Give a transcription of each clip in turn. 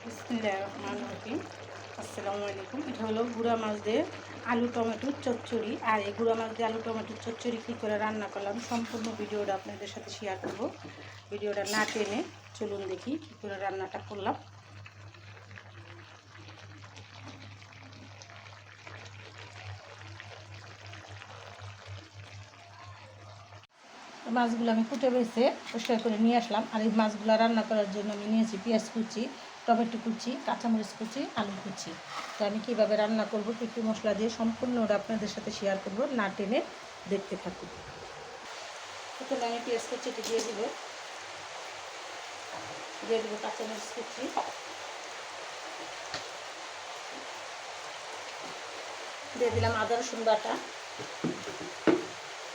বিসমিল্লাহির রহমানির রহিম। আসসালামু আলাইকুম। এটা হলো গুঁড়া মাছ দিয়ে আলু টমেটোর চচ্চড়ি। আর এই গুঁড়া মাছ দিয়ে আলু টমেটোর চচ্চড়ি কী করে রান্না করলাম সম্পূর্ণ ভিডিওটা আপনাদের সাথে শেয়ার করব। ভিডিওটা না টেনে চলুন দেখি কী করে রান্নাটা করলাম। মাছগুলো আমি কুটে বেছে পরিষ্কার করে নিয়ে আসলাম। আর এই মাছগুলো রান্না করার জন্য আমি নিয়েছি পেঁয়াজ কুচি, টমেটো কুচি, কাঁচামরিচ কুচি, আলু কুচি। তো আমি কীভাবে রান্না করব, কী কী মশলা দিয়ে সম্পূর্ণটা আপনাদের সাথে শেয়ার করব, না টেনে দেখতে থাকুন। প্রথমে আমি পেঁয়াজ কুচিটি দিয়ে দেবো কাঁচামরিচ কুচি, দিয়ে দিলাম আদা রসুন বাটা,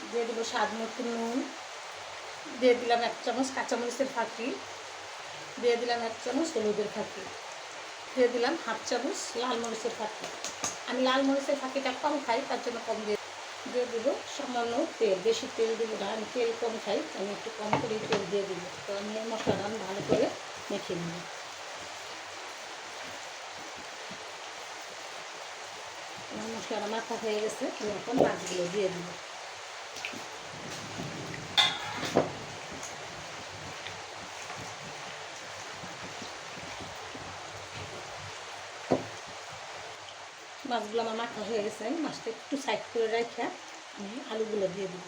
দিয়ে দেবো স্বাদ মতো নুন, দিয়ে দিলাম 1 চামচ কাঁচামরিচের ফাঁকি, দিয়ে দিলাম 1 চামচ হলুদের ফাঁকি, দিয়ে দিলাম 1/2 চামচ লাল মরিচের ফাঁকি। আমি লাল মরিচের ফাঁকিটা কম খাই, তার জন্য কম দিয়ে দেবো সামান্য তেল। বেশি তেল দেবো না, আমি তেল কম খাই, আমি একটু কম করে তেল দিয়ে দেবো। তো আমি এই মশলাটা ভালো করে মেখে নেব। আমার মশলাটা মাখা হয়ে গেছে, আমি এখন মাছগুলো দিয়ে দেবো। মাছগুলো আমার মাখা হয়ে গেছে, আমি মাছটা একটু সাইড করে রেখে আমি আলুগুলো দিয়ে দিব।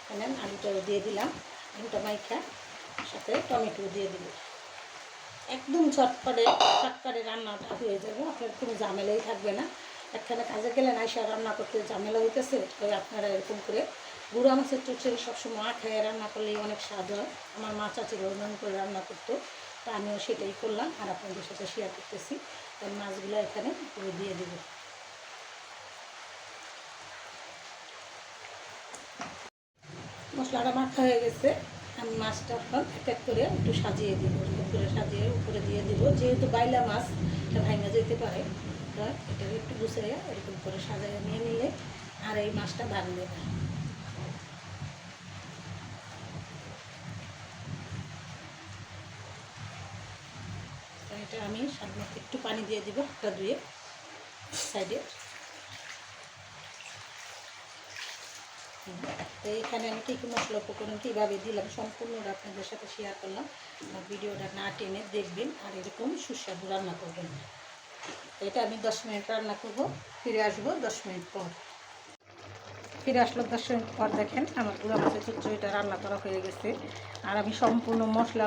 এখানে আলুটাও দিয়ে দিলাম, আলুটা মাখা সাথে টমেটো দিয়ে দিব। একদম চটপটে রান্নাটা হয়ে যাবে, আপনার কোনো ঝামেলাই থাকবে না। একখানে কাজে গেলেন আইসা রান্না করতে ঝামেলা হইতেছে, তবে আপনারা এরকম করে গুঁড়া মাছের চচ্চড়ি সবসময় আখায় রান্না করলেই অনেক স্বাদ হয়। আমার মা চাচিরা অন্যান্য করে রান্না করতো, তা আমিও সেটাই করলাম আর আপনাদের সাথে শেয়ার করতেছি। তাই মাছগুলো এখানে পুরো দিয়ে দেবো। মশলাটা মাখা হয়ে গেছে, আমি মাছটা এখন এক এক করে একটু সাজিয়ে দিব, এরকম করে সাজিয়ে উপরে দিয়ে দিব। যেহেতু বাইলা মাছ, এটা ভাঙা যেতে পারে, তো এটাকে একটু গুছিয়ে এরকম করে সাজিয়ে নিয়ে নিলে আর এই মাছটা ভাঙবে না। এটা আমি সামনে একটু পানি দিয়ে দিব, হাতটা ধুয়ে সাইডে। তো এখানে আমি কী কী মশলা উপকরণ কীভাবে দিলাম সম্পূর্ণটা আপনাদের সাথে শেয়ার করলাম। আমার ভিডিওটা না টেনে দেখবেন আর এরকম সুস্বাদু রান্না করবেন। এটা আমি 10 মিনিট রান্না করব, ফিরে আসবো 10 মিনিট পর। ফিরে আসলো 10 মিনিট পর। দেখেন আমার গুঁড়া মাছের চচ্চড়িটা রান্না করা হয়ে গেছে। আর আমি সম্পূর্ণ মশলা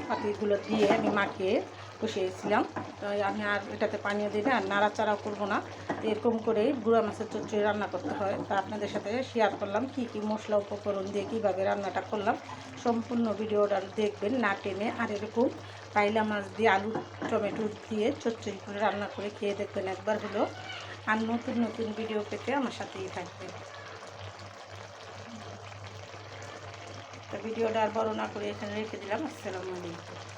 পাতিগুলো দিয়ে আমি মাখিয়ে বসিয়েছিলাম। তো আমি আর এটাতে পানিও দিই না, আর নাড়াচাড়াও করবো না। এরকম করেই গুঁড়া মাছের চচ্চড়ি রান্না করতে হয়। তা আপনাদের সাথে শেয়ার করলাম কী কী মশলা উপকরণ দিয়ে কীভাবে রান্নাটা করলাম। সম্পূর্ণ ভিডিওটা দেখবেন না টেনে। আর এরকম পাইলা মাছ দিয়ে আলু টমেটো দিয়ে চচ্চড়ি করে রান্না করে খেয়ে দেখবেন একবার হলো। আর নতুন নতুন ভিডিও পেতে আমার সাথেই থাকবেন। তো ভিডিওটা আর বড় না করে এখানে রেখে দিলাম। আসসালামু আলাইকুম।